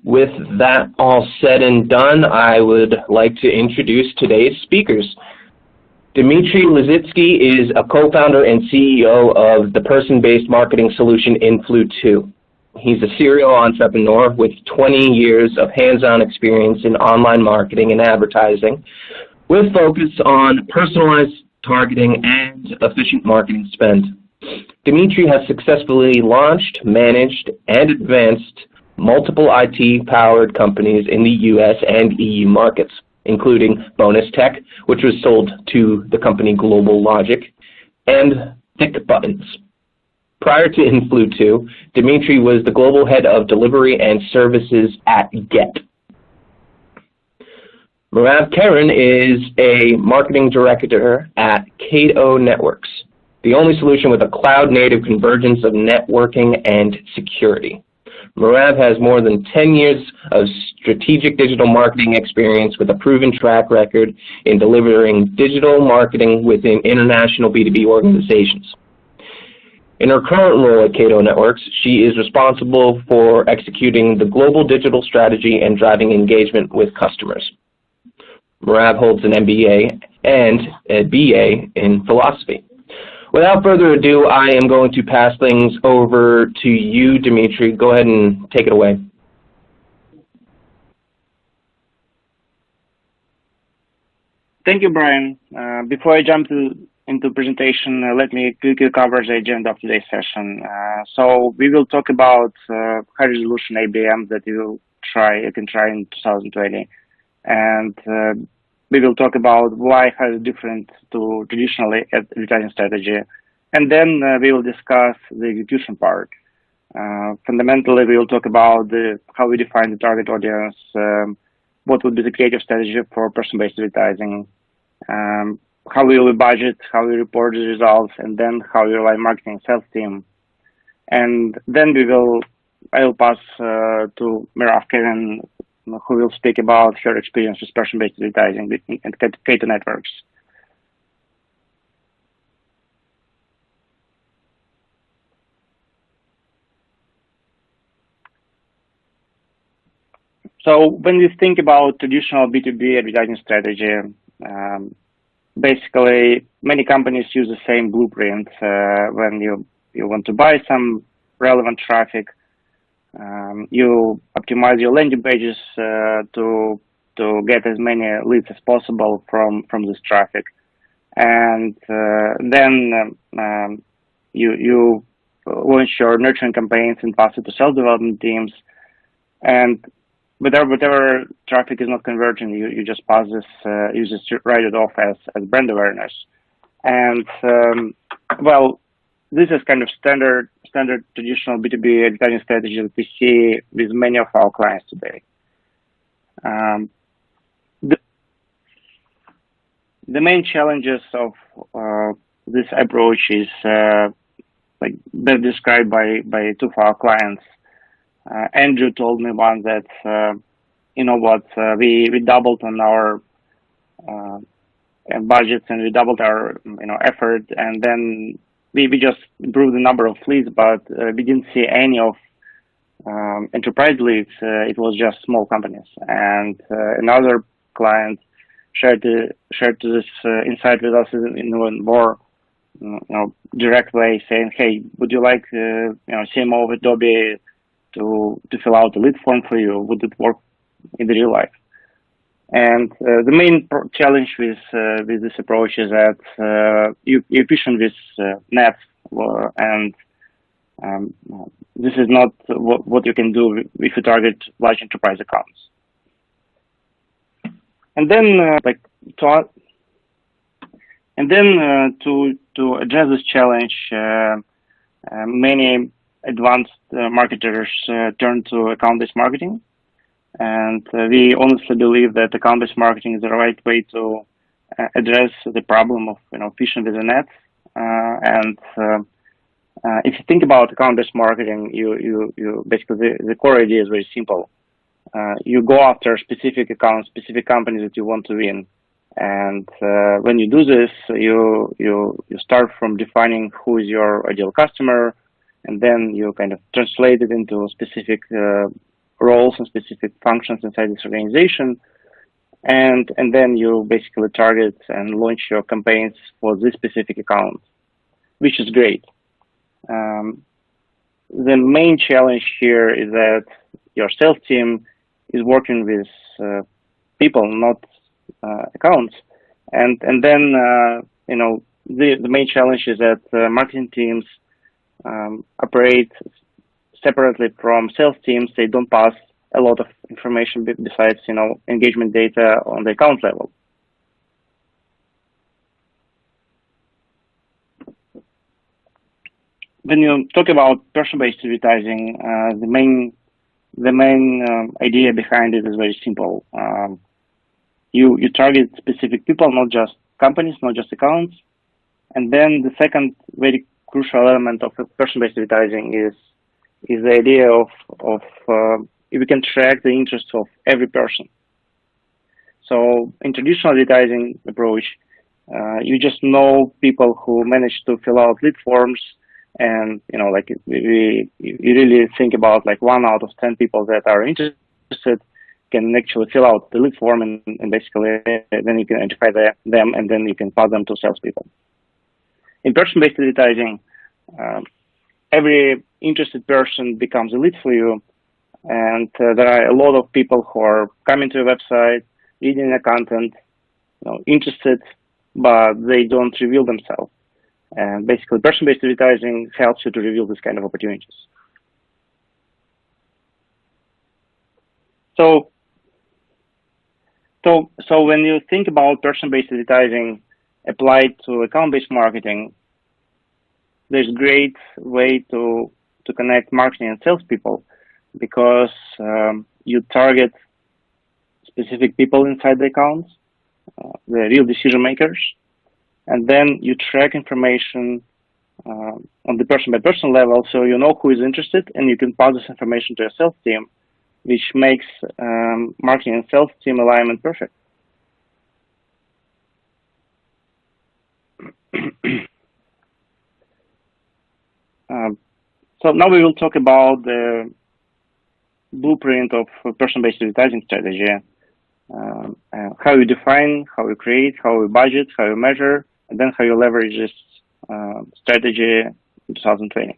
With that all said and done, I would like to introduce today's speakers. Dmitry Lizitsky is a co-founder and CEO of the person-based marketing solution Influ2. He's a serial entrepreneur with 20 years of hands-on experience in online marketing and advertising, with focus on personalized targeting and efficient marketing spend. Dmitry has successfully launched, managed, and advanced multiple IT-powered companies in the US and EU markets, including Bonus Tech, which was sold to the company Global Logic, and Thick Buttons. Prior to Influ2, Dmitry was the global head of delivery and services at Get. Merav Karen is a marketing director at Cato Networks, the only solution with a cloud-native convergence of networking and security. Merav has more than 10 years of strategic digital marketing experience with a proven track record in delivering digital marketing within international B2B organizations. In her current role at Cato Networks, she is responsible for executing the global digital strategy and driving engagement with customers. Merav holds an MBA and a BA in philosophy. Without further ado, I am going to pass things over to you, Dmitry. Go ahead and take it away. Thank you, Brian. Before I jump into presentation, let me quickly cover the agenda of today's session. So we will talk about high resolution ABM that you can try in 2020, and we will talk about why it is different to traditional advertising strategy, and then we will discuss the execution part. Fundamentally, we will talk about how we define the target audience, what would be the creative strategy for person-based advertising, how we will budget, how we report the results, and then how we align marketing and sales team. And then I will pass to Merav Karen, who will speak about her experience with person-based advertising and Cato Networks. So when we think about traditional B2B advertising strategy, basically many companies use the same blueprint when you want to buy some relevant traffic. You optimize your landing pages to get as many leads as possible from this traffic, and then you launch your nurturing campaigns and pass it to sales development teams. And whatever traffic is not converting, you just pass this, you just write it off as brand awareness. And well, this is kind of standard traditional B2B advertising strategy that we see with many of our clients today. The main challenges of this approach is like they're described by two of our clients. Andrew told me once that you know what, we doubled on our budgets, and we doubled our effort, and then we just improved the number of leads, but we didn't see any of enterprise leads. It was just small companies. And another client shared this insight with us in a more direct way, saying, "Hey, would you like CMO of Adobe to fill out a lead form for you? Would it work in the real life?" And the main challenge with this approach is that you're efficient with nets, and this is not what you can do if you target large enterprise accounts. And then, to address this challenge, many advanced marketers turn to account-based marketing. And we honestly believe that account-based marketing is the right way to address the problem of fishing with the net. And if you think about account-based marketing, you basically the core idea is very simple. You go after specific accounts, specific companies that you want to win. And when you do this, you start from defining who is your ideal customer, and then you kind of translate it into specific roles and specific functions inside this organization, and then you basically target and launch your campaigns for this specific account, which is great. The main challenge here is that your sales team is working with people, not accounts, and then the main challenge is that marketing teams operate separately from sales teams. They don't pass a lot of information besides engagement data on the account level. When you talk about person-based advertising, the main idea behind it is very simple. You target specific people, not just companies, not just accounts. And then the second very crucial element of person-based advertising is the idea of if we can track the interests of every person. So in traditional advertising approach, you just know people who manage to fill out lead forms, and you really think about 1 out of 10 people that are interested can actually fill out the lead form, and basically then you can identify them, and then you can pass them to salespeople. In person-based advertising, every interested person becomes a lead for you, and there are a lot of people who are coming to your website, reading the content, interested, but they don't reveal themselves. And basically, person-based advertising helps you to reveal this kind of opportunities. So when you think about person-based advertising applied to account-based marketing, there's a great way to connect marketing and salespeople, because you target specific people inside the accounts, the real decision makers, and then you track information on the person-by-person level, so you know who is interested, and you can pass this information to your sales team, which makes marketing and sales team alignment perfect. So now we will talk about the blueprint of a person-based advertising strategy, how you define, how you create, how you budget, how you measure, and then how you leverage this strategy in 2020.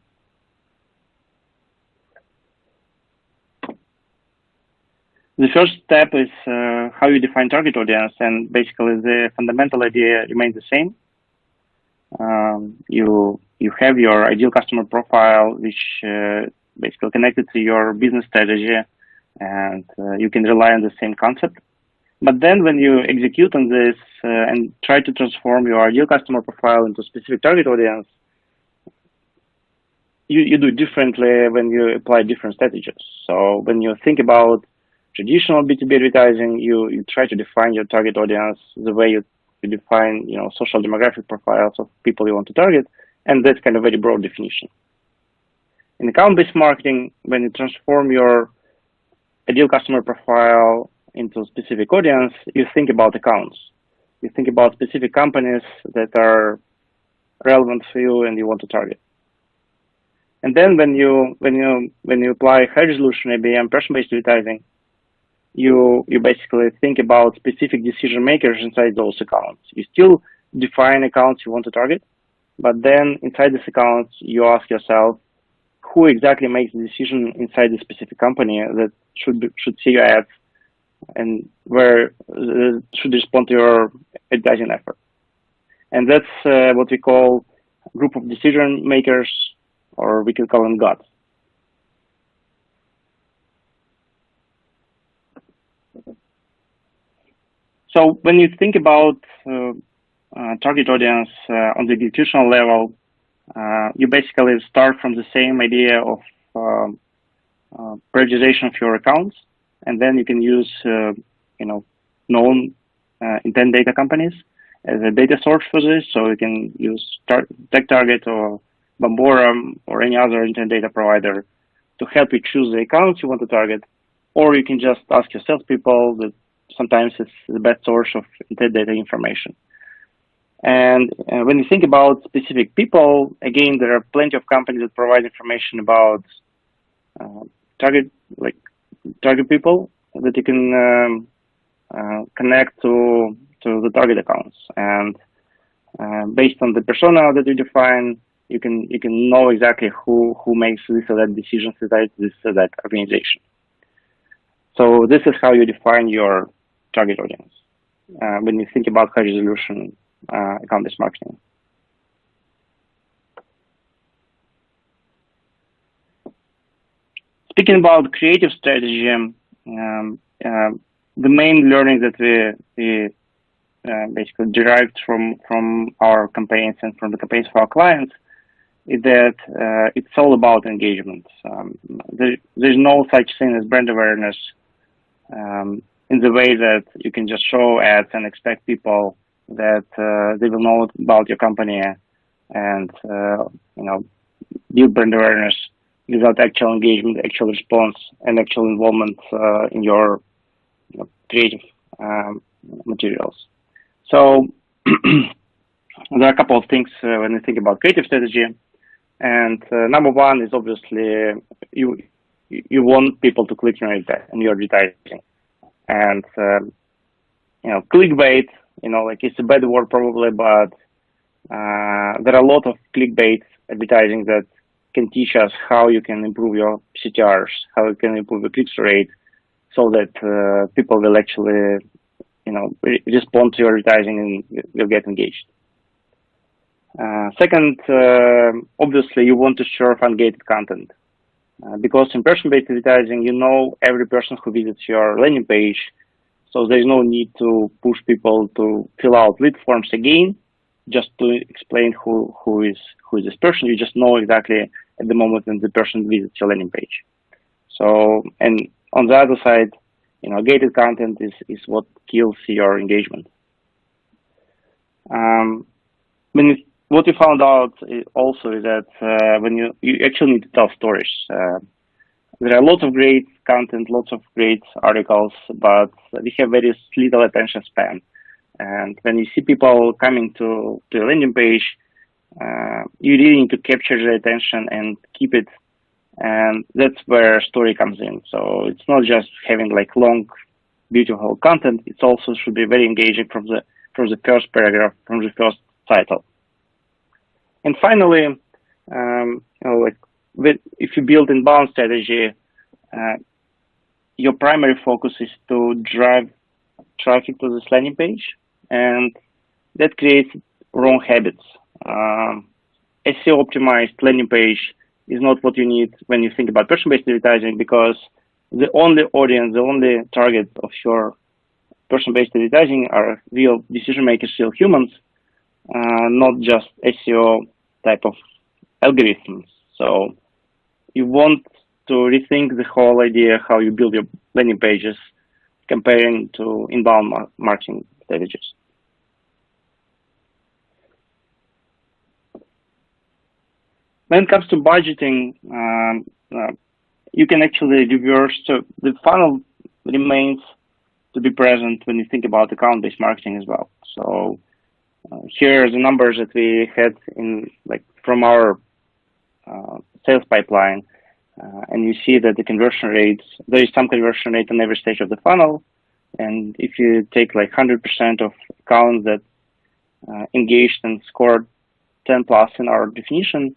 The first step is how you define target audience, and basically the fundamental idea remains the same. You have your ideal customer profile, which basically connected to your business strategy, and you can rely on the same concept. But then when you execute on this and try to transform your ideal customer profile into a specific target audience, you do differently when you apply different strategies. So when you think about traditional B2B advertising, you try to define your target audience the way you define social demographic profiles of people you want to target, and that's kind of very broad definition. In account-based marketing, when you transform your ideal customer profile into a specific audience, you think about accounts. You think about specific companies that are relevant for you and you want to target. And then when you apply high resolution ABM person-based advertising, you basically think about specific decision makers inside those accounts. You still define accounts you want to target, but then inside this account, you ask yourself, who exactly makes the decision inside the specific company that should see your ads and where should respond to your advertising effort. And that's what we call group of decision makers, or we can call them gods. So when you think about target audience on the executional level, you basically start from the same idea of prioritization of your accounts, and then you can use known intent data companies as a data source for this. So you can use TechTarget or Bambora or any other intent data provider to help you choose the accounts you want to target, or you can just ask your salespeople. That sometimes it's the best source of intent data information. And when you think about specific people, again, there are plenty of companies that provide information about target target people that you can connect to the target accounts, and based on the persona that you define, you can know exactly who makes this or that decisions inside this or that organization. So this is how you define your target audience when you think about high resolution account-based marketing. Speaking about creative strategy, the main learning that we basically derived from our campaigns and from the campaigns of our clients is that it's all about engagement. There's no such thing as brand awareness in the way that you can just show ads and expect people that they will know about your company and build brand awareness without actual engagement, actual response, and actual involvement in your creative materials. So there are a couple of things when you think about creative strategy, and number one is obviously you want people to click on your advertising, and clickbait, like it's a bad word probably, but there are a lot of clickbait advertising that can teach us how you can improve your CTRs, how you can improve the click-through rate, so that people will actually respond to your advertising and will get engaged. Second, obviously you want to serve ungated content because in person-based advertising, every person who visits your landing page, so there's no need to push people to fill out lead forms again, just to explain who is this person. You just know exactly at the moment when the person visits your landing page. So, and on the other side, gated content is what kills your engagement. What we found out also is that when you actually need to tell stories. There are lots of great content, lots of great articles, but we have very little attention span. And when you see people coming to the landing page, you really need to capture their attention and keep it. And that's where story comes in. So it's not just having like long, beautiful content. It also should be very engaging from the first paragraph, from the first title. And finally, if you build inbound strategy, your primary focus is to drive traffic to this landing page, and that creates wrong habits. SEO optimized landing page is not what you need when you think about person-based advertising, because the only audience, the only target of your person-based advertising are real decision makers, real humans, not just SEO type of algorithms. So you want to rethink the whole idea how you build your landing pages comparing to inbound marketing strategies. When it comes to budgeting, you can actually reverse. So the funnel remains to be present when you think about account-based marketing as well. So here are the numbers that we had from our sales pipeline, and you see that the conversion rates, there is some conversion rate on every stage of the funnel. And if you take like 100% of accounts that engaged and scored 10 plus in our definition,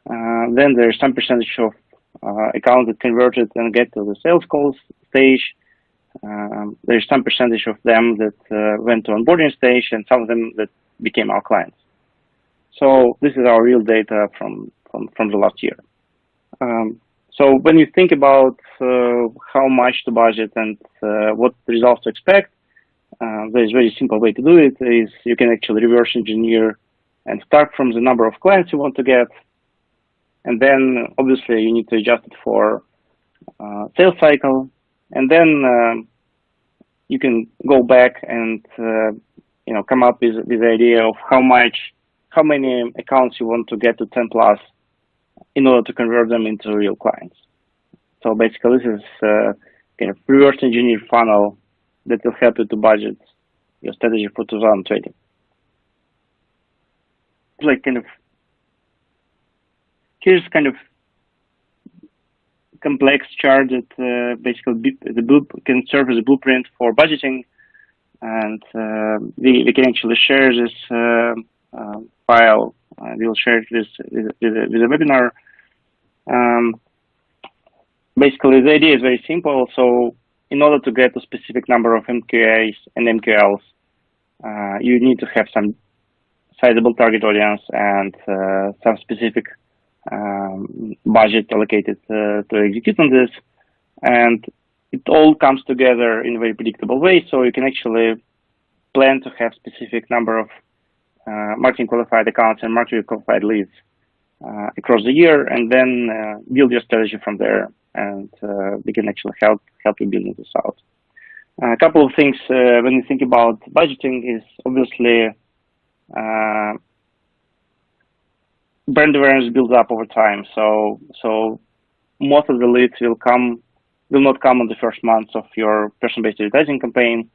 then there's some percentage of accounts that converted and get to the sales calls stage. There's some percentage of them that went to onboarding stage, and some of them that became our clients. So this is our real data from the last year. So when you think about how much to budget and what results to expect, there's a very simple way to do it. Is you can actually reverse engineer and start from the number of clients you want to get, and then obviously you need to adjust it for sales cycle, and then you can go back and come up with the idea of how many accounts you want to get to 10 plus in order to convert them into real clients. So basically, this is kind of reverse engineer funnel that will help you to budget your strategy for 2020. Here's kind of complex chart that basically can serve as a blueprint for budgeting, and we can actually share this file. We'll share it with a webinar. Basically, the idea is very simple. So, in order to get a specific number of MQAs and MQLs, you need to have some sizable target audience and some specific budget allocated to execute on this. And it all comes together in a very predictable way. So you can actually plan to have specific number of marketing qualified accounts and marketing qualified leads across the year, and then build your strategy from there. And we can actually help you building this out. A couple of things when you think about budgeting is obviously brand awareness builds up over time. So most of the leads will not come on the first months of your person-based advertising campaign,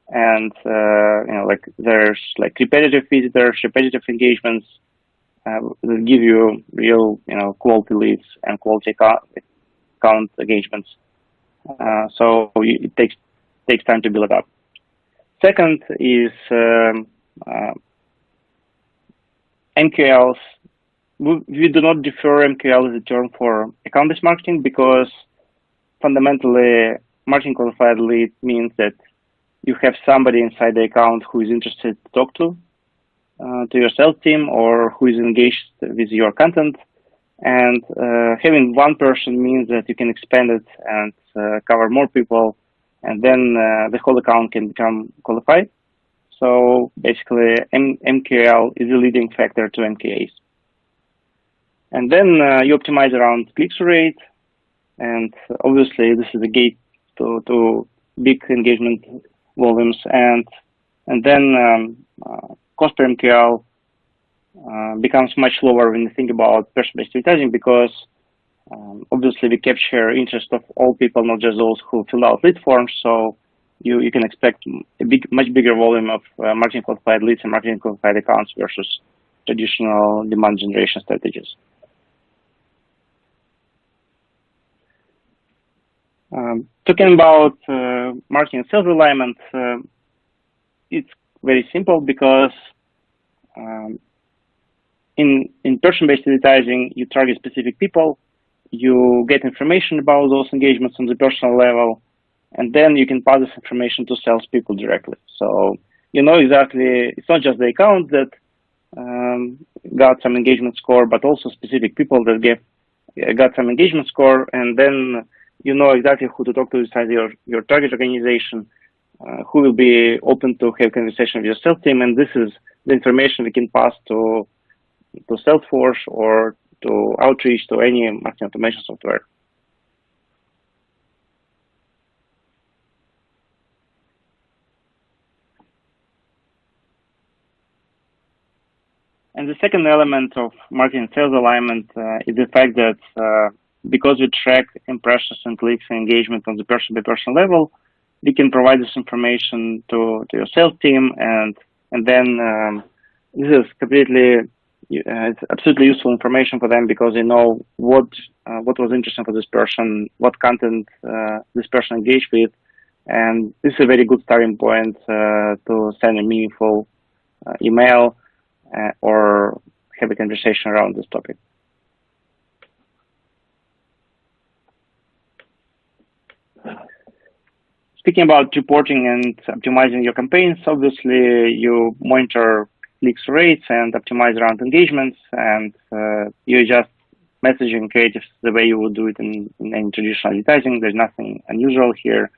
and like there's like repetitive visitors, repetitive engagements that give you real quality leads and quality account engagements. So it takes time to build it up. Second is MQLs. We do not defer MQL as a term for account-based marketing, because fundamentally marketing qualified lead means that you have somebody inside the account who is interested to talk to your sales team, or who is engaged with your content. And having one person means that you can expand it and cover more people, and then the whole account can become qualified. So basically, MQL is a leading factor to MQAs. And then you optimize around click-through rate, and obviously this is a gate to big engagement volumes. And then cost per MQL becomes much lower when you think about person-based advertising, because obviously we capture interest of all people, not just those who fill out lead forms. So you can expect a much bigger volume of marketing qualified leads and marketing qualified accounts versus traditional demand generation strategies. Talking about marketing and sales alignment, it's very simple, because in person-based advertising, you target specific people, you get information about those engagements on the personal level, and then you can pass this information to salespeople directly. So you know exactly, it's not just the account that got some engagement score, but also specific people that got some engagement score, and then you know exactly who to talk to inside your target organization, who will be open to have conversation with your sales team, and this is the information we can pass to Salesforce or to Outreach, to any marketing automation software. And the second element of marketing and sales alignment is the fact that because we track impressions and clicks and engagement on the person-by-person level, we can provide this information to your sales team, and then this is it's absolutely useful information for them, because they know what was interesting for this person, what content this person engaged with, and this is a very good starting point to send a meaningful email or have a conversation around this topic. Speaking about reporting and optimizing your campaigns, obviously you monitor click-through rates and optimize around engagements, and you adjust messaging creatives the way you would do it in any traditional advertising. There's nothing unusual here.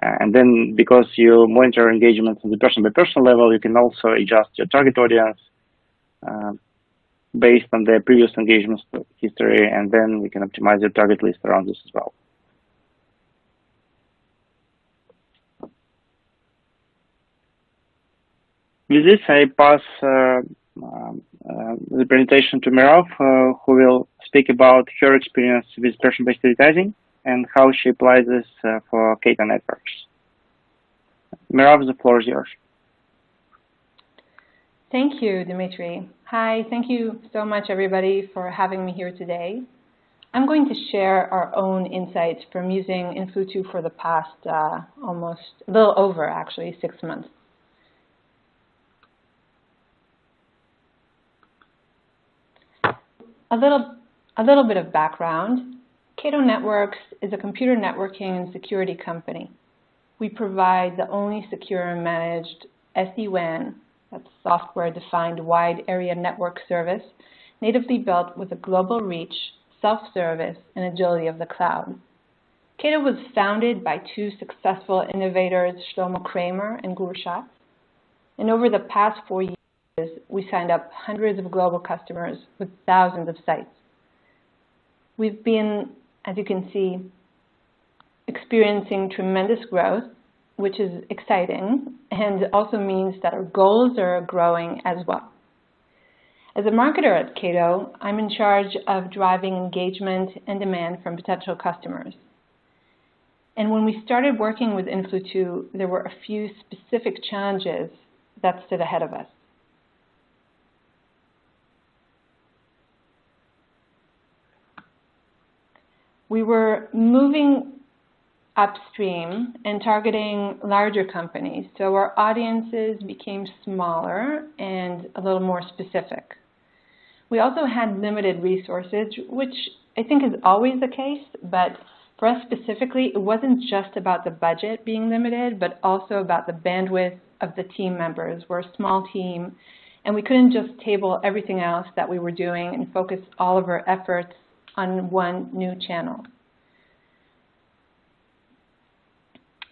And then because you monitor engagements on the person-by-person level, you can also adjust your target audience based on the previous engagement history, and then we can optimize your target list around this as well. With this, I pass the presentation to Mirav, who will speak about her experience with person-based advertising and how she applies this for Cato networks. Mirav, the floor is yours. Thank you, Dmitry. Hi, thank you so much, everybody, for having me here today. I'm going to share our own insights from using Influ2 for the past almost, a little over actually, 6 months. A little bit of background. Cato Networks is a computer networking and security company. We provide the only secure and managed SD-WAN, that's software-defined wide area network service, natively built with a global reach, self-service, and agility of the cloud. Cato was founded by two successful innovators, Shlomo Kramer and Gur Schatz. And over the past 4 years, we signed up hundreds of global customers with thousands of sites. We've been, as you can see, experiencing tremendous growth, which is exciting, and also means that our goals are growing as well. As a marketer at Cato, I'm in charge of driving engagement and demand from potential customers. And when we started working with Influ2, there were a few specific challenges that stood ahead of us. We were moving upstream and targeting larger companies, so our audiences became smaller and a little more specific. We also had limited resources, which I think is always the case, but for us specifically, it wasn't just about the budget being limited, but also about the bandwidth of the team members. We're a small team, and we couldn't just table everything else that we were doing and focus all of our efforts on one new channel.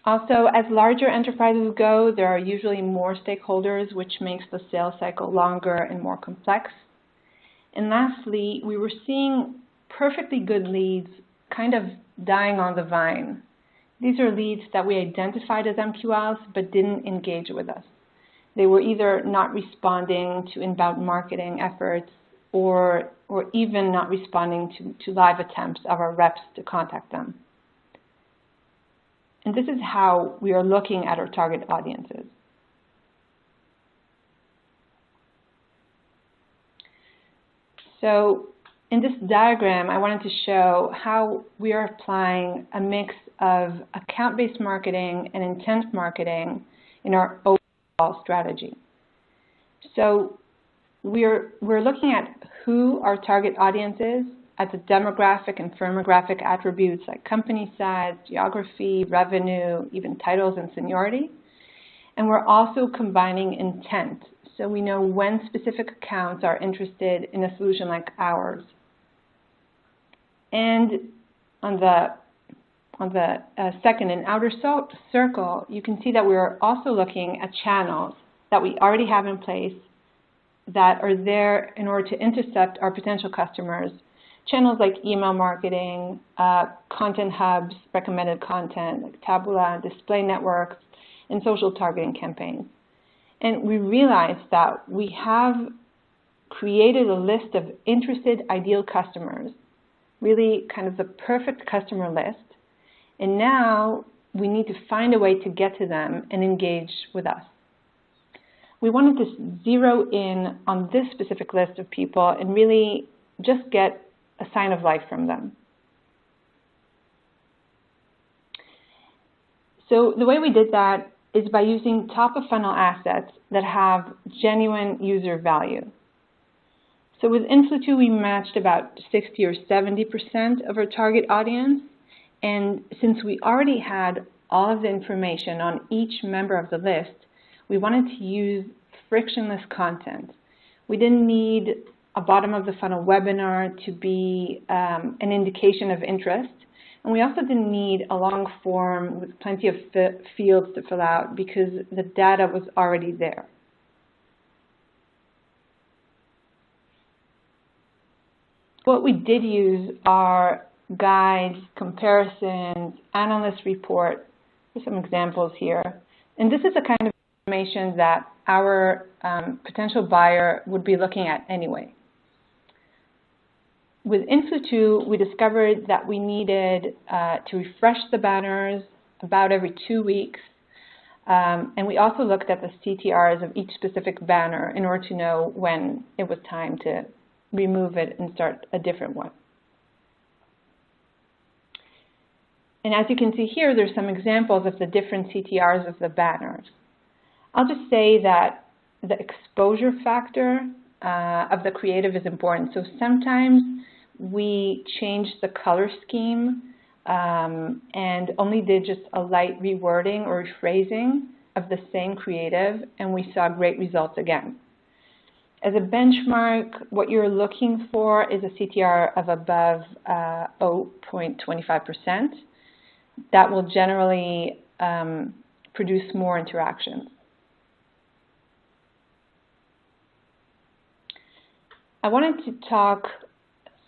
Also, as larger enterprises go, there are usually more stakeholders, which makes the sales cycle longer and more complex. And lastly, we were seeing perfectly good leads kind of dying on the vine. These are leads that we identified as MQLs but didn't engage with us. They were either not responding to inbound marketing efforts or even not responding to live attempts of our reps to contact them. And this is how we are looking at our target audiences. So in this diagram, I wanted to show how we are applying a mix of account-based marketing and intent marketing in our overall strategy. So we're looking at who our target audience is at the demographic and firmographic attributes like company size, geography, revenue, even titles and seniority. And we're also combining intent. So we know when specific accounts are interested in a solution like ours. And on the second and outer circle, you can see that we're also looking at channels that we already have in place that are there in order to intercept our potential customers. Channels like email marketing, content hubs, recommended content like Taboola, display networks, and social targeting campaigns. And we realized that we have created a list of interested ideal customers, really kind of the perfect customer list. And now we need to find a way to get to them and engage with us. We wanted to zero in on this specific list of people and really just get a sign of life from them. So the way we did that is by using top-of-funnel assets that have genuine user value. So with Influ2, we matched about 60 or 70% of our target audience. And since we already had all of the information on each member of the list, we wanted to use frictionless content. We didn't need a bottom-of-the-funnel webinar to be an indication of interest. And we also didn't need a long form with plenty of fields to fill out because the data was already there. What we did use are guides, comparisons, analyst report. Here's some examples here. And this is the kind of information that our potential buyer would be looking at anyway. With Influ2, we discovered that we needed to refresh the banners about every 2 weeks. And we also looked at the CTRs of each specific banner in order to know when it was time to remove it and start a different one. And as you can see here, there's some examples of the different CTRs of the banners. I'll just say that the exposure factor of the creative is important. So sometimes we change the color scheme and only did just a light rewording or rephrasing of the same creative, and we saw great results again. As a benchmark, what you're looking for is a CTR of above 0.25%. That will generally produce more interactions. I wanted to talk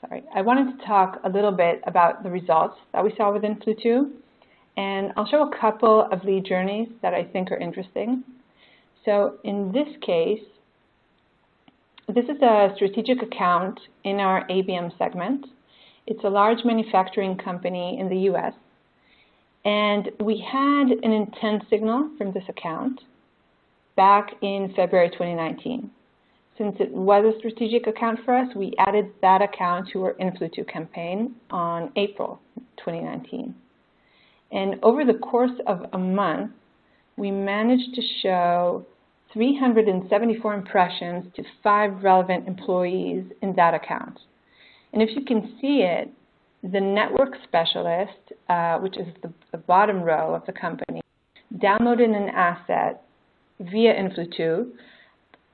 a little bit about the results that we saw within Flu2, and I'll show a couple of lead journeys that I think are interesting. So in this case, this is a strategic account in our ABM segment. It's a large manufacturing company in the US, and we had an intent signal from this account back in February 2019. Since it was a strategic account for us, we added that account to our Influ2 campaign on April 2019. And over the course of a month, we managed to show 374 impressions to 5 relevant employees in that account. And if you can see it, the network specialist, which is the bottom row of the company, downloaded an asset via Influ2,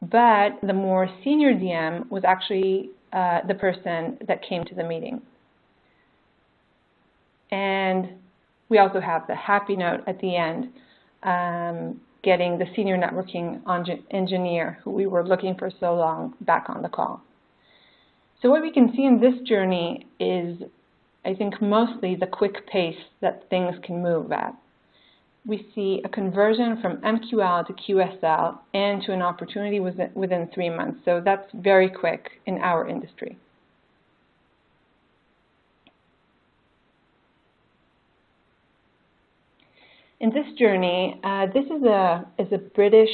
but the more senior DM was actually the person that came to the meeting. And we also have the happy note at the end, getting the senior networking engineer who we were looking for so long back on the call. So what we can see in this journey is, I think, mostly the quick pace that things can move at. We see a conversion from MQL to QSL and to an opportunity within 3 months. So that's very quick in our industry. In this journey, this is a British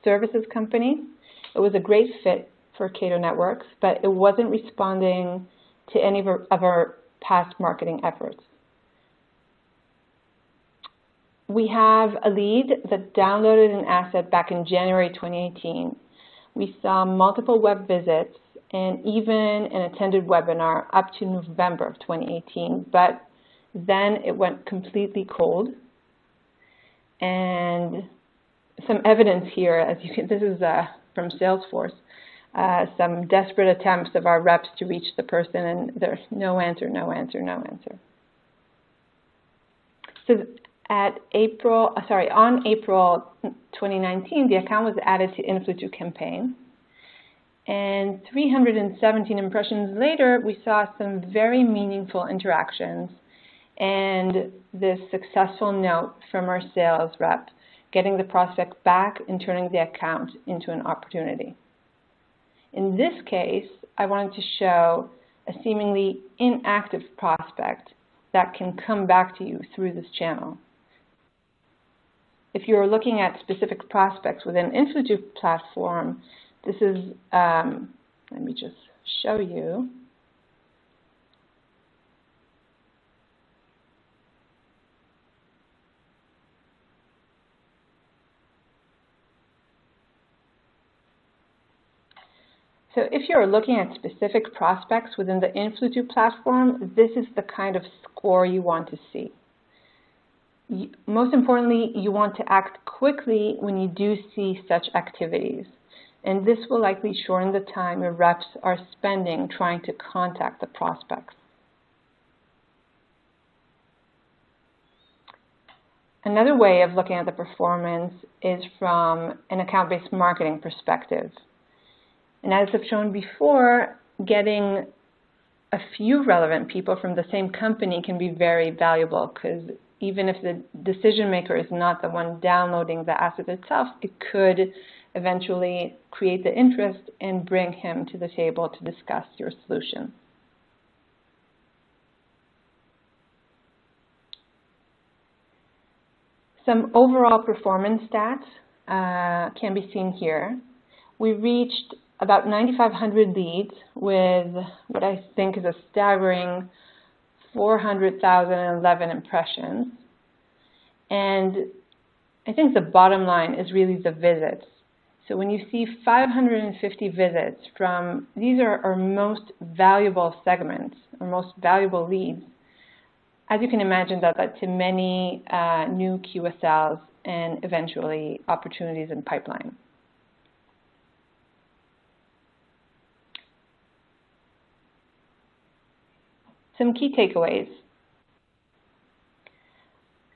services company. It was a great fit for Cato Networks, but it wasn't responding to any of our past marketing efforts. We have a lead that downloaded an asset back in January 2018. We saw multiple web visits and even an attended webinar up to November of 2018, but then it went completely cold. And some evidence here, as you can, this is from Salesforce, some desperate attempts of our reps to reach the person, and there's no answer, no answer, no answer. So on April 2019, the account was added to Influ2 campaign, and 317 impressions later, we saw some very meaningful interactions and this successful note from our sales rep, getting the prospect back and turning the account into an opportunity. In this case, I wanted to show a seemingly inactive prospect that can come back to you through this channel. If you're looking at specific prospects within Influ2 platform, this is, let me just show you. So if you're looking at specific prospects within the Influ2 platform, this is the kind of score you want to see. Most importantly, you want to act quickly when you do see such activities. And this will likely shorten the time your reps are spending trying to contact the prospects. Another way of looking at the performance is from an account-based marketing perspective. And as I've shown before, getting a few relevant people from the same company can be very valuable, because even if the decision maker is not the one downloading the asset itself, it could eventually create the interest and bring him to the table to discuss your solution. Some overall performance stats can be seen here. We reached about 9,500 leads with what I think is a staggering 400,011 impressions. And I think the bottom line is really the visits. So when you see 550 visits from, these are our most valuable segments, our most valuable leads, as you can imagine, that led to many new QSLs and eventually opportunities in pipeline. Some key takeaways.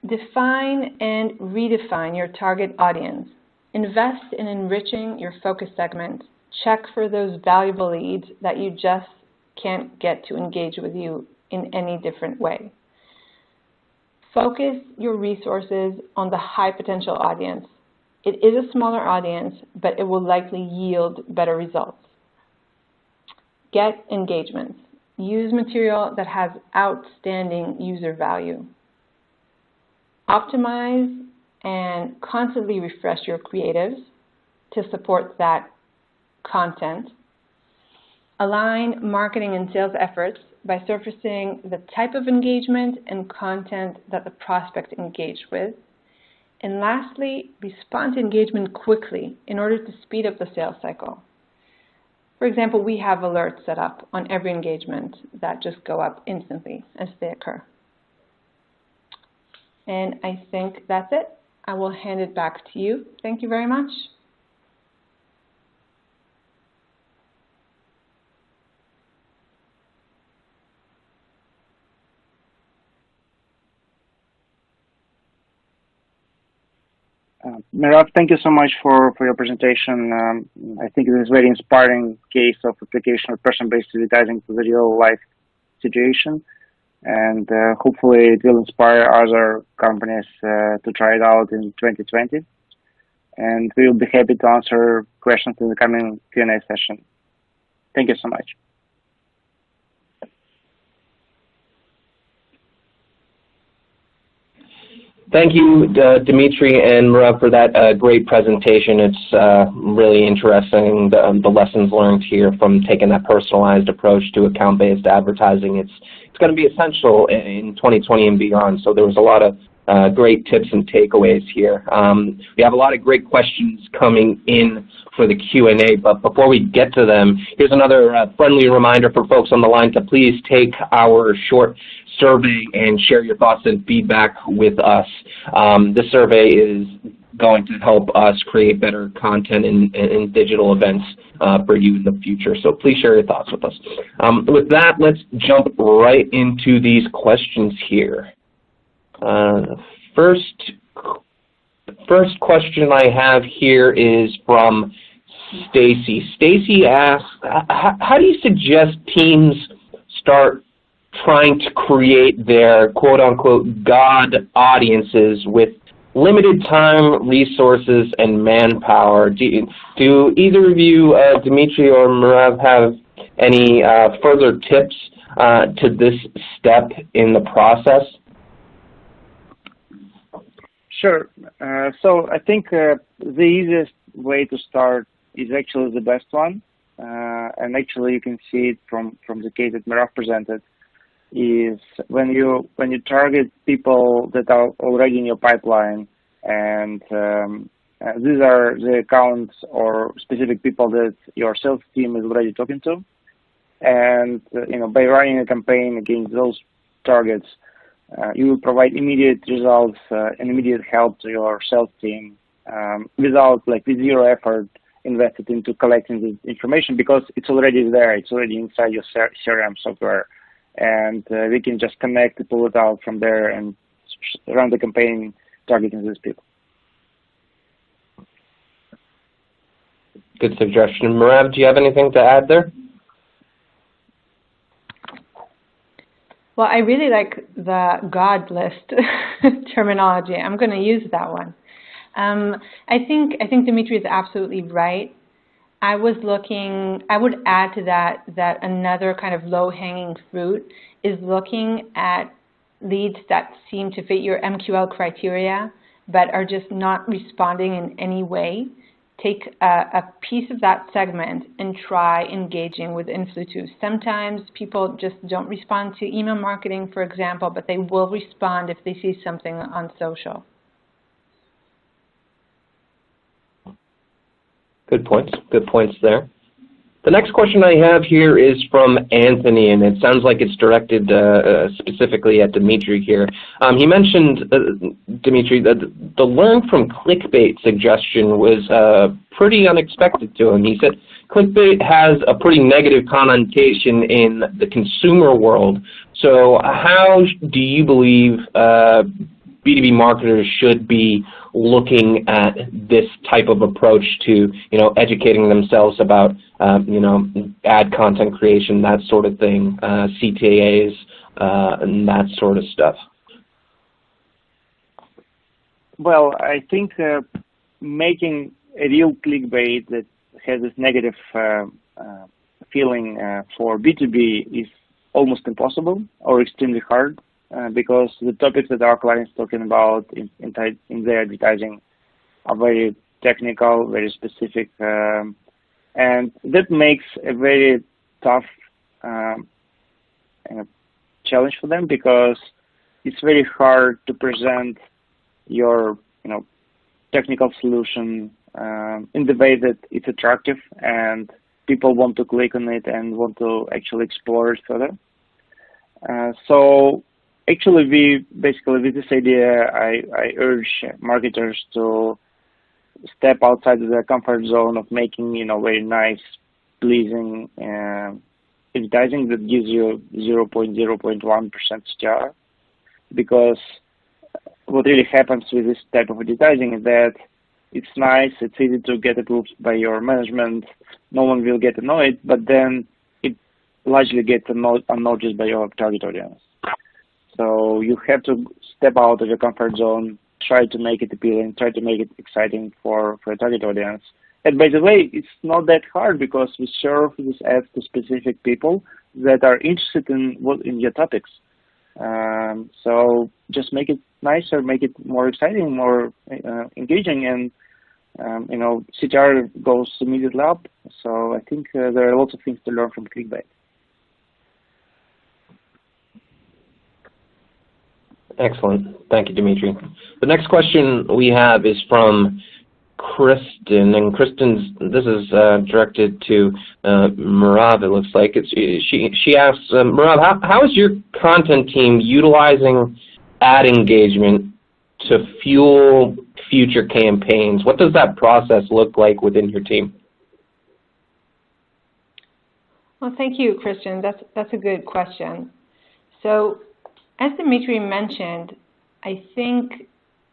Define and redefine your target audience. Invest in enriching your focus segment. Check for those valuable leads that you just can't get to engage with you in any different way. Focus your resources on the high potential audience. It is a smaller audience, but it will likely yield better results. Get engagements. Use material that has outstanding user value. Optimize and constantly refresh your creatives to support that content. Align marketing and sales efforts by surfacing the type of engagement and content that the prospect engaged with. And lastly, respond to engagement quickly in order to speed up the sales cycle. For example, we have alerts set up on every engagement that just go up instantly as they occur. And I think that's it. I will hand it back to you. Thank you very much. Merav, thank you so much for your presentation. I think it is a very inspiring case of application of person-based advertising to the real-life situation. And hopefully it will inspire other companies to try it out in 2020. And we will be happy to answer questions in the coming Q&A session. Thank you so much. Thank you, Dimitri and Merav, for that great presentation. It's really interesting, the lessons learned here from taking that personalized approach to account-based advertising. It's going to be essential in 2020 and beyond, so there was a lot of great tips and takeaways here. We have a lot of great questions coming in for the Q&A, but before we get to them, here's another friendly reminder for folks on the line to please take our short survey and share your thoughts and feedback with us. This survey is going to help us create better content and digital events for you in the future. So please share your thoughts with us. With that, let's jump right into these questions here. First question I have here is from Stacy. Stacy asks, how do you suggest teams start trying to create their quote-unquote God audiences with limited time, resources, and manpower? Do either of you, Dimitri or Merav, have any further tips to this step in the process? Sure. So I think the easiest way to start is actually the best one. And actually you can see it from the case that Merav presented, is when you target people that are already in your pipeline, and these are the accounts or specific people that your sales team is already talking to, and by running a campaign against those targets, you will provide immediate results and immediate help to your sales team with zero effort invested into collecting the information, because it's already there, it's already inside your CRM software. And we can just connect to pull it out from there and run the campaign targeting these people. Good suggestion. Merav, do you have anything to add there? Well, I really like the God list terminology. I'm going to use that one. I think Dimitri is absolutely right. I would add to that another kind of low-hanging fruit is looking at leads that seem to fit your MQL criteria, but are just not responding in any way take a piece of that segment and try engaging with Influ2. Sometimes people just don't respond to email marketing, for example, but they will respond if they see something on social. Good points there. The next question I have here is from Anthony, and it sounds like it's directed specifically at Dimitri here. He mentioned, Dimitri, that the learn from clickbait suggestion was pretty unexpected to him. He said clickbait has a pretty negative connotation in the consumer world. So how do you believe B2B marketers should be looking at this type of approach to, educating themselves about, ad content creation, that sort of thing, CTAs, and that sort of stuff? Well, I think making a real clickbait that has this negative feeling for B2B is almost impossible or extremely hard. Because the topics that our clients talking about in their advertising are very technical, very specific, and that makes a very tough challenge for them, because it's very hard to present your technical solution in the way that it's attractive and people want to click on it and want to actually explore it further. So actually, with this idea, I urge marketers to step outside of their comfort zone of making, very nice, pleasing advertising that gives you 0.01% CTR. Because what really happens with this type of advertising is that it's nice, it's easy to get approved by your management, no one will get annoyed, but then it largely gets unnoticed by your target audience. So you have to step out of your comfort zone, try to make it appealing, try to make it exciting for a target audience. And by the way, it's not that hard, because we serve these ads to specific people that are interested in your topics. So just make it nicer, make it more exciting, more engaging, and CTR goes immediately up. So I think there are lots of things to learn from clickbait. Excellent. Thank you, Dimitri. The next question we have is from Kristen, and this is directed to Merav, it looks like. She asks, Merav, how is your content team utilizing ad engagement to fuel future campaigns? What does that process look like within your team? Well, thank you, Christian. That's a good question. So, as Dimitri mentioned, I think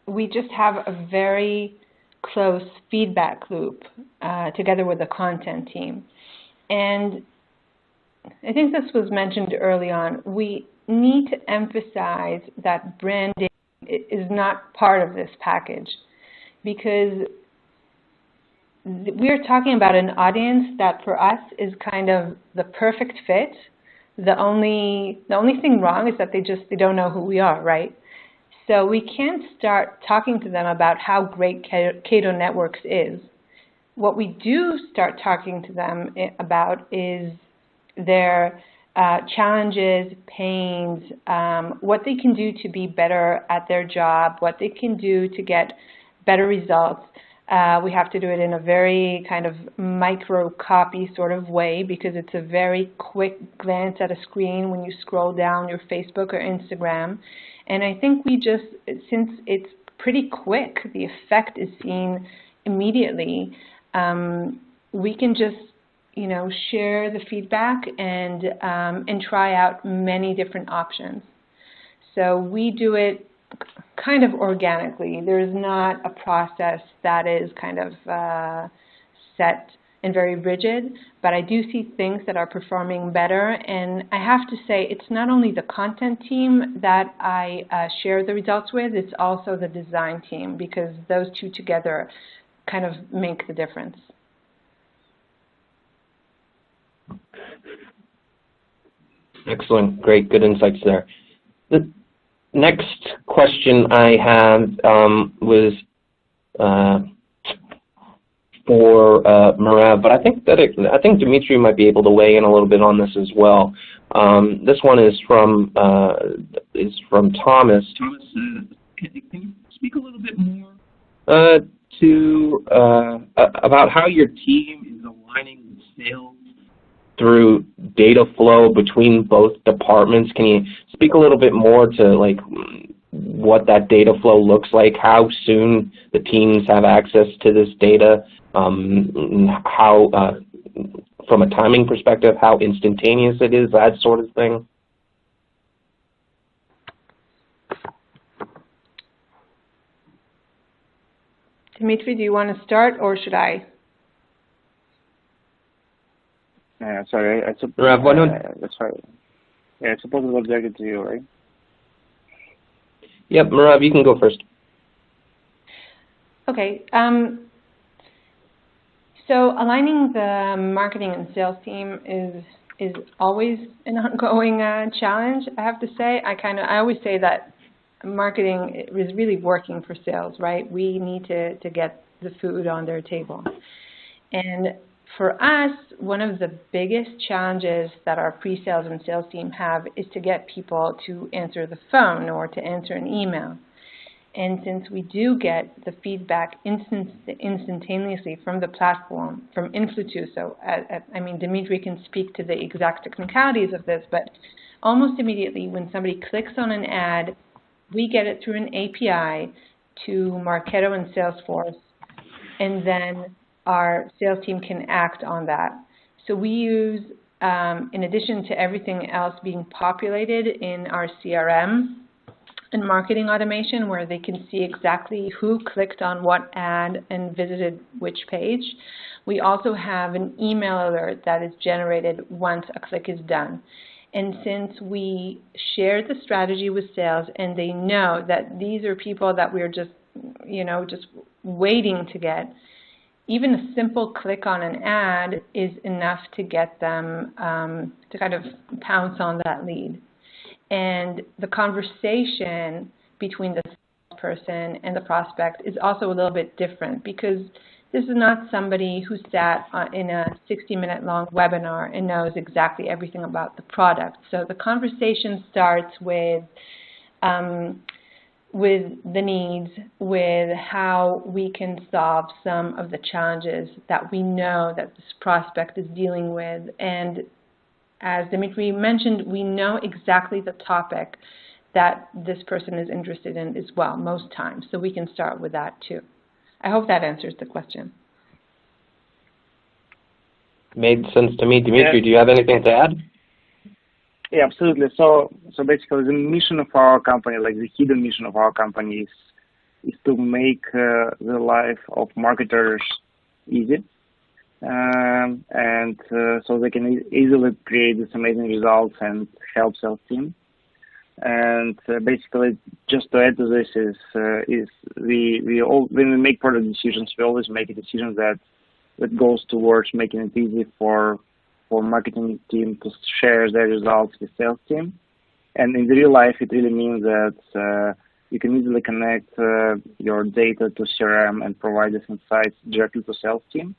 we just have a very close feedback loop together with the content team. And I think this was mentioned early on. We need to emphasize that branding is not part of this package, because we're talking about an audience that for us is kind of the perfect fit. The only thing wrong is that they don't know who we are, right? So we can't start talking to them about how great Cato Networks is. What we do start talking to them about is their challenges, pains, what they can do to be better at their job, what they can do to get better results. We have to do it in a very kind of micro copy sort of way, because it's a very quick glance at a screen when you scroll down your Facebook or Instagram. And I think since it's pretty quick, the effect is seen immediately, we can just, share the feedback and try out many different options. So we do it kind of organically. There's not a process that is kind of set and very rigid, but I do see things that are performing better. And I have to say, it's not only the content team that I share the results with, it's also the design team, because those two together kind of make the difference. Excellent. Great. Good insights there. The next question I have was for Merav, but I think Dimitri might be able to weigh in a little bit on this as well. This one is from Thomas. Thomas, can you speak a little bit more about how your team is aligning with sales through data flow between both departments? Can you speak a little bit more to like what that data flow looks like, how soon the teams have access to this data, how, from a timing perspective, how instantaneous it is, that sort of thing? Dimitri, do you want to start, or should I? Sorry, I suppose it was directed to you, right? Yep, Merav, you can go first. Okay. So aligning the marketing and sales team is always an ongoing challenge, I have to say. I always say that marketing is really working for sales, right? We need to get the food on their table. And for us, one of the biggest challenges that our pre-sales and sales team have is to get people to answer the phone or to answer an email. And since we do get the feedback instantaneously from the platform, from Influ2, so I mean, Dimitri can speak to the exact technicalities of this, but almost immediately when somebody clicks on an ad, we get it through an API to Cato and Salesforce, and then our sales team can act on that. So we use, in addition to everything else being populated in our CRM and marketing automation, where they can see exactly who clicked on what ad and visited which page, we also have an email alert that is generated once a click is done. And since we share the strategy with sales and they know that these are people that we're just waiting to get, even a simple click on an ad is enough to get them to kind of pounce on that lead. And the conversation between the salesperson and the prospect is also a little bit different, because this is not somebody who sat in a 60-minute long webinar and knows exactly everything about the product. So the conversation starts with the needs, with how we can solve some of the challenges that we know that this prospect is dealing with. And as Dimitri mentioned, we know exactly the topic that this person is interested in as well, most times. So we can start with that too. I hope that answers the question. Made sense to me. Dimitri, do you have anything to add? Yeah, absolutely. So basically the mission of our company, like the hidden mission of our company is to make the life of marketers easy. So they can easily create these amazing results and help sales team. And basically, just to add to this is when we make product decisions, we always make a decision that goes towards making it easy for marketing team to share their results with sales team. And in the real life, it really means that you can easily connect your data to CRM and provide these insights directly to sales team.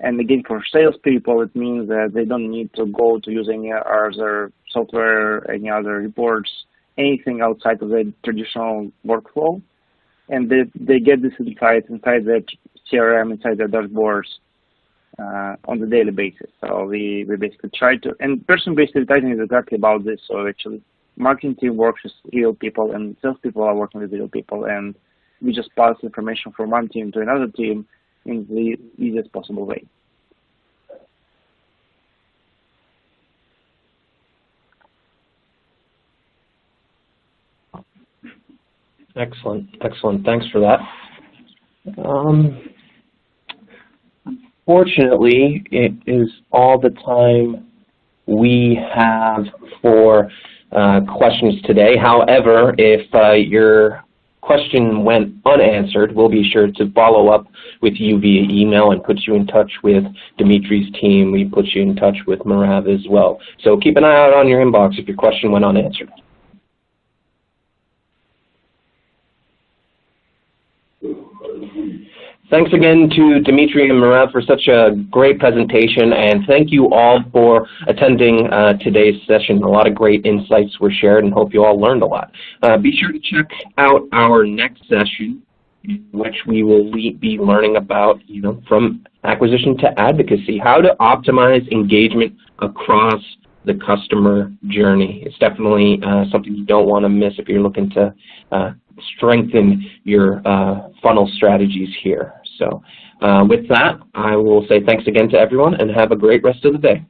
And again, for salespeople, it means that they don't need to go to use any other software, any other reports, anything outside of the traditional workflow. And they get this insight inside their CRM, inside their dashboards on the daily basis. So we basically try to, and person-based advertising is exactly about this. So actually, marketing team works with real people, and salespeople are working with real people, and we just pass information from one team to another team in the easiest possible way. Excellent, excellent. Thanks for that. Unfortunately, it is all the time we have for questions today. However, if your question went unanswered, we'll be sure to follow up with you via email and put you in touch with Dimitri's team. We put you in touch with Merav as well. So keep an eye out on your inbox if your question went unanswered. Thanks again to Dimitri and Marav for such a great presentation, and thank you all for attending today's session. A lot of great insights were shared, and hope you all learned a lot. Be sure to check out our next session, in which we will be learning about, from acquisition to advocacy, how to optimize engagement across the customer journey. It's definitely something you don't want to miss if you're looking to strengthen your funnel strategies here. So with that, I will say thanks again to everyone and have a great rest of the day.